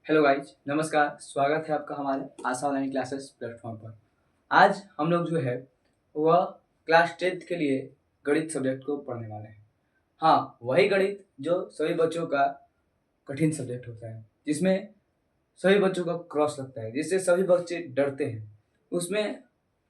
Hello guys, नमस्कार। स्वागत है आपका हमारे आशा ऑनलाइन क्लासेस प्लेटफॉर्म पर। आज हम लोग जो है वह क्लास 10th के लिए गणित सब्जेक्ट को पढ़ने वाले हैं। हाँ, वही गणित जो सभी बच्चों का कठिन सब्जेक्ट होता है, जिसमें सभी बच्चों का क्रॉस लगता है, जिससे सभी बच्चे डरते हैं। उसमें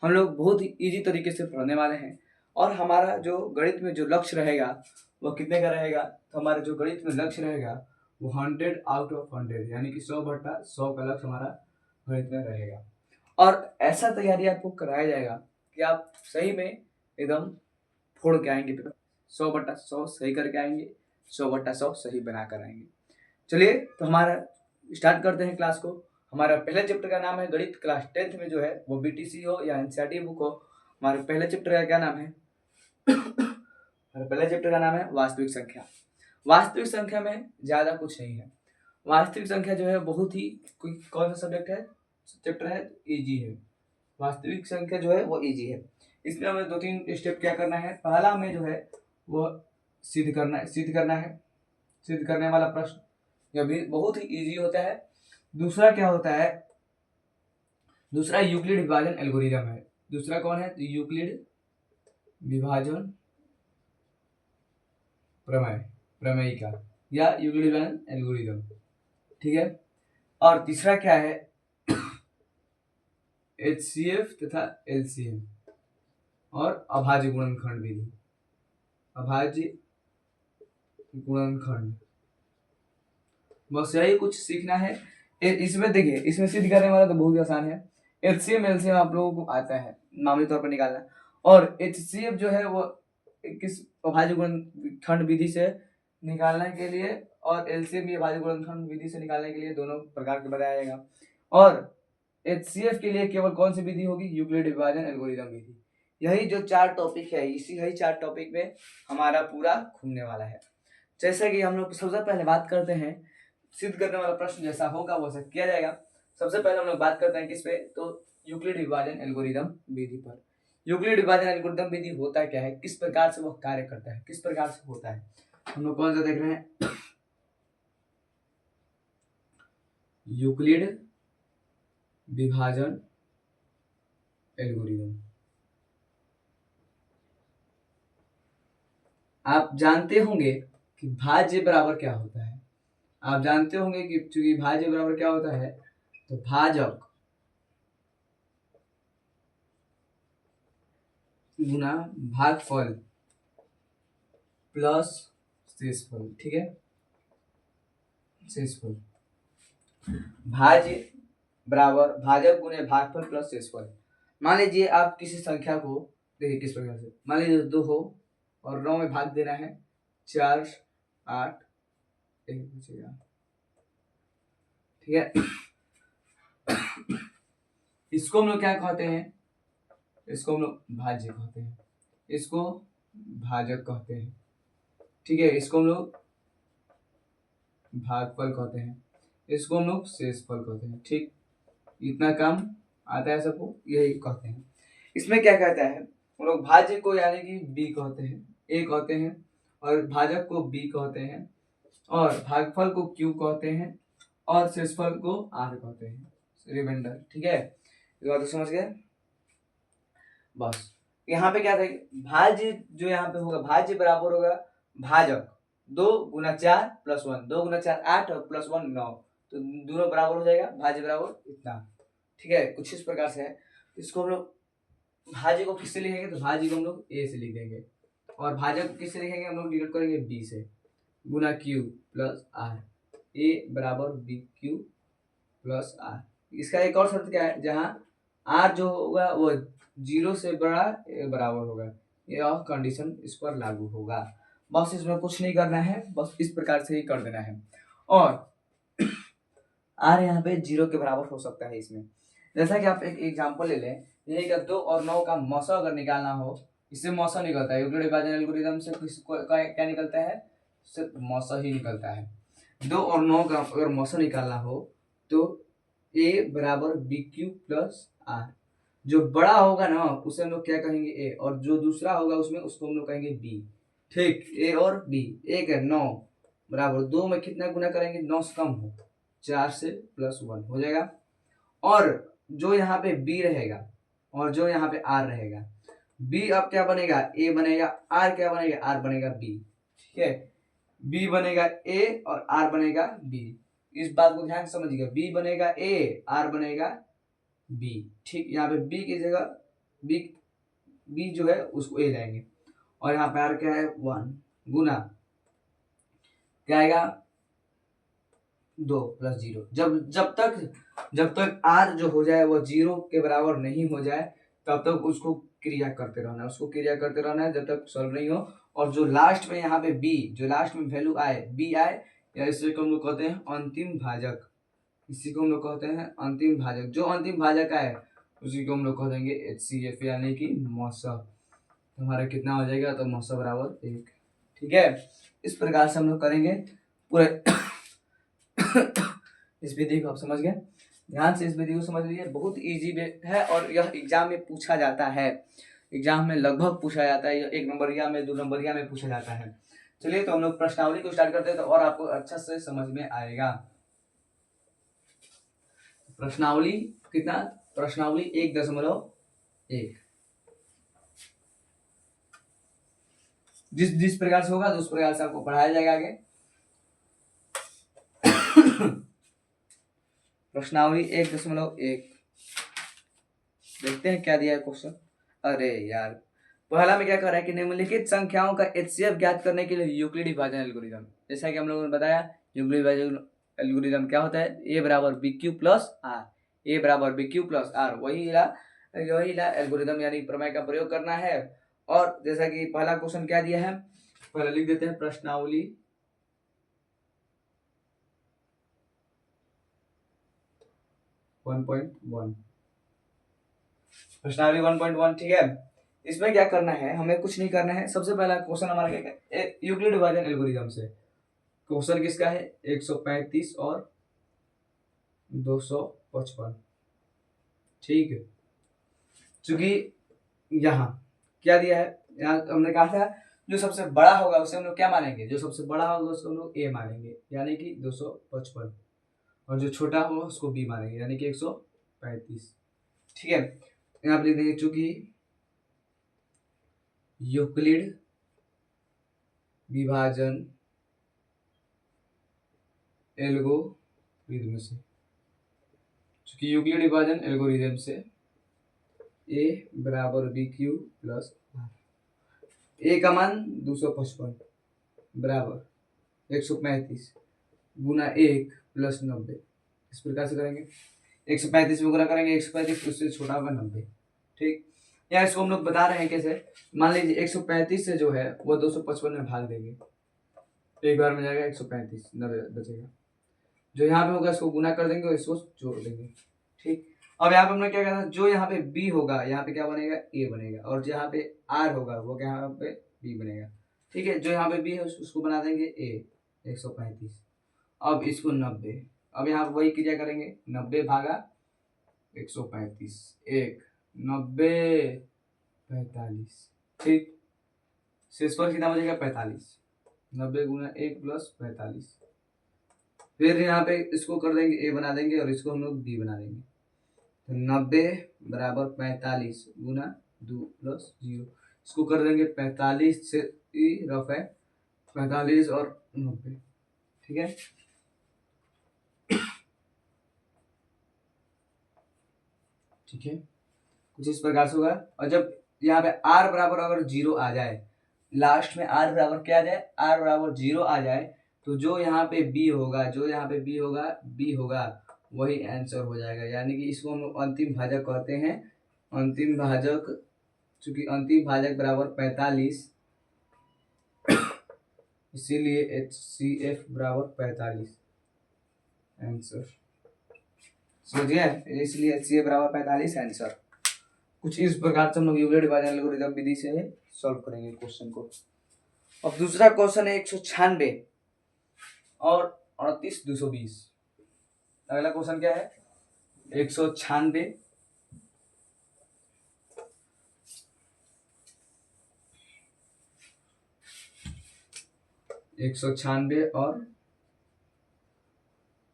हम लोग बहुत ही ईजी तरीके से पढ़ने वाले हैं। और हमारा जो गणित में जो लक्ष्य रहेगा वह कितने का रहेगा? तो हमारा जो गणित में लक्ष्य रहेगा वो 100 आउट ऑफ 100, यानी कि 100/100 का लक्ष्य हमारा गणित में रहेगा। और ऐसा तैयारी आपको कराया जाएगा कि आप सही में एकदम फोड़ के आएंगे पेपर, 100/100 सही करके आएंगे, 100/100 सही बना कर आएंगे। चलिए, तो हमारा स्टार्ट करते हैं क्लास को। हमारा पहले चैप्टर का नाम है गणित। क्लास 10th में जो है वो बीटीसी हो या एनसीईआरटी बुक हो, हमारे पहले चैप्टर का क्या नाम है? हमारे पहले चैप्टर का नाम है वास्तविक संख्या। वास्तविक संख्या में ज्यादा कुछ नहीं है। वास्तविक संख्या जो है बहुत ही कौन सा सब्जेक्ट है, चैप्टर है, इजी है। वास्तविक संख्या जो है वो इजी है। इसमें हमें 2-3 स्टेप क्या करना है। पहला हमें जो है वो सिद्ध करना है, सिद्ध करने वाला प्रश्न, यह भी बहुत ही इजी होता है। दूसरा क्या होता है? दूसरा यूक्लिड विभाजन एल्गोरिदम है। दूसरा कौन है? यूक्लिड विभाजन प्रमेय, प्रमेयिका या यूक्लिड विभाजन एल्गोरिदम, ठीक है। और तीसरा क्या है? HCF तथा LCM और अभाज्य गुणनखंड विधि, अभाज्य गुणनखंड। बस यही कुछ सीखना है। इसमें देखिए, इसमें सिद्ध करने वाला तो बहुत ही आसान है। एचसीएम एलसीएम आप लोगों को आता है मामूली तौर पर निकालना। और एचसीएफ जो है वो किस अभाज्य गुणनखंड विधि से निकालने के लिए, और एलसीएम भी अभाज्य गुणनखंड विधि से निकालने के लिए दोनों प्रकार के बताया जाएगा। और एचसीएफ के लिए केवल कौन सी विधि होगी? यूक्लिड विभाजन एल्गोरिदम विधि। यही जो 4 टॉपिक है, यही 4 टॉपिक में हमारा पूरा घूमने वाला है। जैसे कि हम लोग सबसे पहले बात करते हैं, सिद्ध करने वाला प्रश्न जैसा होगा वैसा किया जाएगा। सबसे पहले हम लोग बात करते हैं किस पे? तो यूक्लिड विभाजन एल्गोरिदम विधि पर। यूक्लिड विभाजन एल्गोरिदम विधि होता क्या है, किस प्रकार से वह कार्य करता है, किस प्रकार से होता है, हम लोग कौन सा देख रहे हैं? यूक्लिड विभाजन एल्गोरिदम। आप जानते होंगे कि भाज्य बराबर क्या होता है। आप जानते होंगे कि चूंकि भाज्य बराबर क्या होता है, तो भाजक गुना भागफल प्लस शेषफल, ठीक है। शेषफल, भाज्य बराबर भाजक गुने भागफल प्लस शेषफल। मान लीजिए आप किसी संख्या को, देखिए किस प्रकार से, मान लीजिए 2 हो और 9 में भाग देना है, 4 8 1 बचेगा, ठीक है। इसको हम लोग क्या कहते हैं? इसको हम लोग भाज्य कहते हैं, इसको भाजक कहते हैं, ठीक है। इसको हम लोग भागफल कहते हैं, इसको हम लोग शेषफल कहते हैं, ठीक। इतना काम आता है सबको, यही कहते हैं। इसमें क्या कहता है, हम लोग भाज्य को यानी कि बी कहते हैं, ए कहते हैं, और भाजक को बी कहते हैं, और भागफल को क्यू कहते हैं, और शेषफल को आर कहते हैं, रिमाइंडर, ठीक है। ये बात तो समझ गए। बस यहाँ पे क्या था, भाज्य जो यहाँ पे होगा, भाज्य बराबर होगा भाजक 2 × 4 + 1, 2 × 4 8 और +1 9, तो दोनों बराबर हो जाएगा, भाज्य बराबर इतना, ठीक है। कुछ इस प्रकार से है। इसको हम लोग भाज्य को किससे लिखेंगे? तो भाज्य को हम लोग ए से लिख देंगे, और भाजक को किससे लिखेंगे? हम लोग डिवाइड करेंगे बी से, गुना क्यू प्लस आर, ए बराबर बी क्यू प्लस आर। इसका एक और शर्त क्या है, जहाँ आर जो होगा वो 0 से बड़ा बराबर होगा, यह कंडीशन इस पर लागू होगा। बस इसमें कुछ नहीं करना है, बस इस प्रकार से ही कर देना है। और आर यहाँ पे 0 के बराबर हो सकता है इसमें। जैसा कि आप एक एग्जांपल ले लें, यही का 2 और 9 का मौसा अगर निकालना हो, इससे मौसा निकलता है। यूक्लिड विभाजन एल्गोरिदम से क्या निकलता है? सिर्फ मौसा ही निकलता है। 2 और 9 का अगर मौसा निकालना हो तो ए बराबर बी क्यू प्लस आर। जो बड़ा होगा ना उसे हम लोग क्या कहेंगे? ए, और जो दूसरा होगा उसमें उसको हम लोग कहेंगे बी, ठीक। ए और बी, 1 है 9 बराबर 2 में कितना गुना करेंगे? 9 से कम हो 4 से प्लस 1 हो जाएगा। और जो यहाँ पे b रहेगा और जो यहाँ पे r रहेगा, b अब क्या बनेगा, a बनेगा, r क्या बनेगा, r बनेगा b। ठीक है, b बनेगा a और r बनेगा b। इस बात को ध्यान से समझिएगा, b बनेगा a, r बनेगा b। ठीक, यहाँ पे b की जगह b जो है उसको a लाएंगे और यहाँ पे r क्या है 1 गुना क्या आएगा 2 प्लस 0। जब तक r जो हो जाए वो 0 के बराबर नहीं हो जाए तब तक उसको क्रिया करते रहना है, उसको क्रिया करते रहना है जब तक सॉल्व नहीं हो। और जो लास्ट में यहाँ पे b, जो लास्ट में वैल्यू आए b आए, या इसे को हम लोग कहते हैं अंतिम भाजक, इसी को हम लोग कहते हैं अंतिम भाजक। जो अंतिम भाजक आए उसी को हम लोग कह देंगे HCF यानी कि मौसब। हमारा कितना हो जाएगा, तो मौसब बराबर 1। ठीक है, इस प्रकार से हम लोग करेंगे पूरे इस विधि को आप समझ गए। ध्यान से इस विधि को समझ लीजिए, बहुत इजी है और यह एग्जाम में पूछा जाता है। एग्जाम में लगभग पूछा जाता है, यह 1 नंबरिया में 2 नंबरिया में पूछा जाता है। चलिए तो हम लोग प्रश्नावली को स्टार्ट करते हैं तो और आपको अच्छा से समझ में आएगा। प्रश्नावली कितना, प्रश्नावली 1.1 जिस प्रकार से होगा तो उस प्रकार से आपको पढ़ाया जाएगा आगे। प्रश्नावली 1.1 देखते हैं क्या दिया है क्वेश्चन। अरे यार, पहला में क्या कर रहा है कि निम्नलिखित संख्याओं का HCF ज्ञात करने के लिए यूक्लिड विभाजन एल्गोरिथम, जैसा कि हम लोगों ने बताया यूक्लिड विभाजन एल्गोरिथम क्या होता है, a बराबर BQ प्लस आर, a बराबर BQ प्लस आर, वही एल्गोरिथम यानी प्रमेय का प्रयोग करना है। और जैसा कि पहला क्वेश्चन क्या दिया है, पहले लिख देते हैं प्रश्नावली 1.1, प्रश्नावली 1.1। ठीक है, इसमें क्या करना है, हमें कुछ नहीं करना है। सबसे पहला क्वेश्चन हमारा क्या है, यूक्लिड विभाजन एल्गोरिथम से। क्वेश्चन किसका है, 135 और 255। ठीक है, चूंकि यहाँ क्या दिया है, यहाँ हमने कहा था जो सबसे बड़ा होगा उसे हम लोग क्या मानेंगे, जो सबसे बड़ा होगा उसको हम लोग a मानेंगे यानी कि 255, और जो छोटा होगा उसको b मानेंगे यानी कि 135। ठीक है, यहाँ पे लिख देंगे चूंकि यूक्लिड विभाजन एल्गोरिथम से, चूंकि यूक्लिड विभाजन एल्गोरिथम से a बराबर BQ प्लस आर, a का मान 255 बराबर 135 गुना 1 प्लस 90। इस प्रकार से करेंगे, 135 में गुना करेंगे, 135 उससे छोटा होगा 90। ठीक, या इसको हम लोग बता रहे हैं कैसे, मान लीजिए 135 से जो है वो 255 में भाग देंगे, एक बार में जाएगा 135, 90 बचेगा। जो यहाँ पे होगा इसको गुना कर देंगे और इसको जोड़ देंगे। ठीक, अब यहाँ पे हमने क्या कहा था, जो यहाँ पे b होगा यहाँ पे क्या बनेगा, a बनेगा, और जो यहाँ पे r होगा वो क्या यहाँ पे b बनेगा। ठीक है, जो यहाँ पे b है उसको बना देंगे a 135, अब इसको 90, अब यहाँ पे वही क्रिया करेंगे, 90 भागा 135, 1 90 45। ठीक, शेषफल कितना बचेगा 45, 90 गुना 1 प्लस 45। फिर यहाँ पे इसको कर देंगे a बना देंगे और इसको हम लोग b बना देंगे, तो 90 बराबर 45 गुना 2 प्लस 0, इसको कर देंगे 45 से रफ है 45 और 90। ठीक है, ठीक है, कुछ इस प्रकार से होगा। और जब यहाँ पे r बराबर अगर 0 आ जाए, लास्ट में r बराबर क्या आ जाए, r बराबर 0 आ जाए, तो जो यहाँ पे b होगा, जो यहाँ पे b होगा वही आंसर हो जाएगा, यानी कि इसको हम लोग अंतिम भाजक कहते हैं। अंतिम भाजक, चूंकि अंतिम भाजक बराबर 45 इसीलिए HCF बराबर 45 आंसर, समझिए, इसलिए HCF बराबर 45 आंसर। कुछ इस प्रकार से हम लोग यूक्लिड विभाजन एल्गोरिथम विधि से सॉल्व करेंगे क्वेश्चन को। अब दूसरा क्वेश्चन है 196 और 220। अगला क्वेश्चन क्या है, 196 और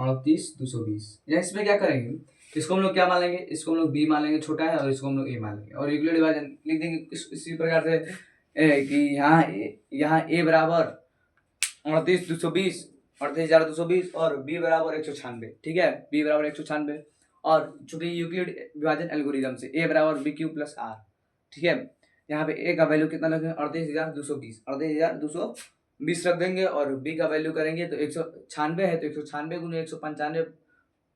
38,220। या इसमें क्या करेंगे, इसको हम लोग क्या मान लेंगे, इसको हम लोग बी मान लेंगे छोटा है, और इसको हम लोग ए मान लेंगे, और यूक्लिड डिवीजन लिख देंगे इसी प्रकार से कि यहाँ ए बराबर 38,220 और बी बराबर 196। ठीक है, बी बराबर 196, और चूंकि यूक्लिड विभाजन एल्गोरिदम से ए बराबर बी क्यू प्लस आर। ठीक है, यहाँ पे ए का वैल्यू कितना लगेगा, 38,220 रख देंगे, और बी का वैल्यू करेंगे तो 196 है, तो 196 गुने 195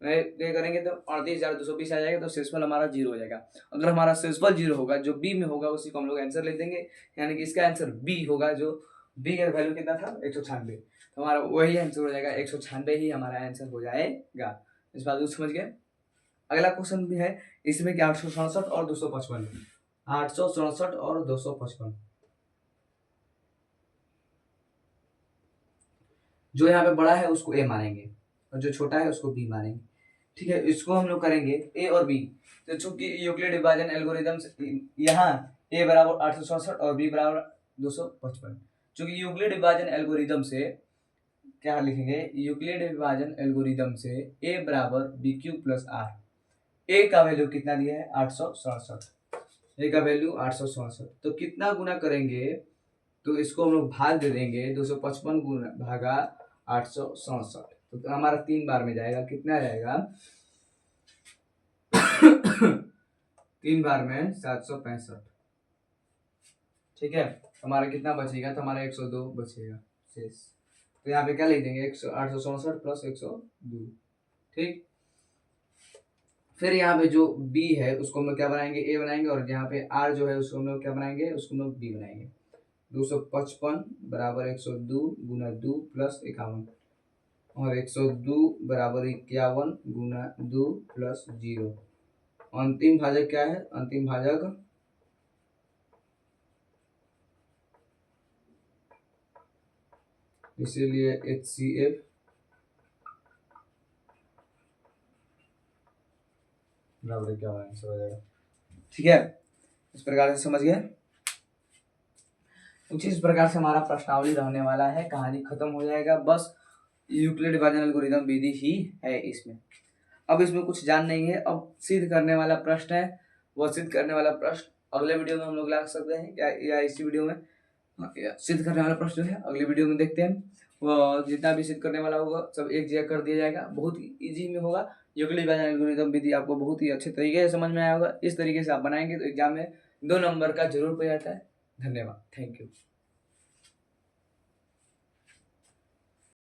करेंगे तो 38,220 आ जाएगा। तो शेषफल हमारा 0 हो जाएगा। अगर हमारा शेषफल 0 होगा, जो बी में होगा उसी को हम लोग आंसर लिख देंगे, यानी कि इसका आंसर बी होगा। जो बी का वैल्यू कितना था, 196, तो हमारा वही आंसर हो जाएगा, 196 ही हमारा आंसर हो जाएगा। इस बात को समझ गए। अगला क्वेश्चन भी है, इसमें क्या 867 और 255, 867 और 255। जो यहाँ पे बड़ा है उसको ए मानेंगे, और जो छोटा है उसको बी मानेंगे। ठीक है, इसको हम लोग करेंगे ए और बी। तो चूंकि यूक्लिड विभाजन एल्गोरिदम से यहाँ ए बराबर 867 और बी बराबर 255, चूंकि यूक्लिड विभाजन एल्गोरिदम से क्या लिखेंगे, यूक्लिड विभाजन एल्गोरिदम से ए बराबर बी क्यू प्लस आर। ए का वैल्यू कितना दिया है, 867, ए का वैल्यू 867। तो कितना गुना करेंगे, तो इसको हम लोग भाग दे देंगे, 255 गुना भागा 867, तो हमारा 3 बार में जाएगा, कितना जाएगा 3 बार में 765। ठीक है, हमारा कितना बचेगा, तो हमारा 102 बचेगा शेष। तो यहाँ पे क्या लिख देंगे, 867 प्लस 102। ठीक, फिर यहाँ पे जो b है उसको हम लोग क्या बनाएंगे, a बनाएंगे, और यहाँ पे r जो है उसको हम लोग क्या बनाएंगे, उसको हम लोग b बनाएंगे। 255 बराबर 102 गुना 2 प्लस 51, और 102 बराबर 51 गुना 2 प्लस 0। अंतिम भाजक क्या है, अंतिम भाजक इसीलिए HCF बराबर क्या आंसर हो जाएगा। ठीक है, इस प्रकार से समझ गए। कुछ इस प्रकार से हमारा प्रश्नावली रहने वाला है, कहानी खत्म हो जाएगा। बस यूक्लिड विभाजन एल्गोरिदम विधि ही है इसमें। अब इसमें कुछ जान नहीं है। अब सिद्ध करने वाला प्रश्न है, वह सिद्ध करने वाला प्रश्न अगले वीडियो में हम लोग ला सकते हैं, या इसी वीडियो में सिद्ध करने वाला प्रश्न जो है अगले वीडियो में देखते हैं। वह जितना भी सिद्ध करने वाला होगा सब एक जगह कर दिया जाएगा, बहुत ही ईजी में होगा। यूक्लिड विभाजन एल्गोरिदम विधि आपको बहुत ही अच्छे तरीके से समझ में आया होगा। इस तरीके से आप बनाएंगे तो एग्जाम में 2 नंबर का जरूर हो जाता है। धन्यवाद, थैंक यू।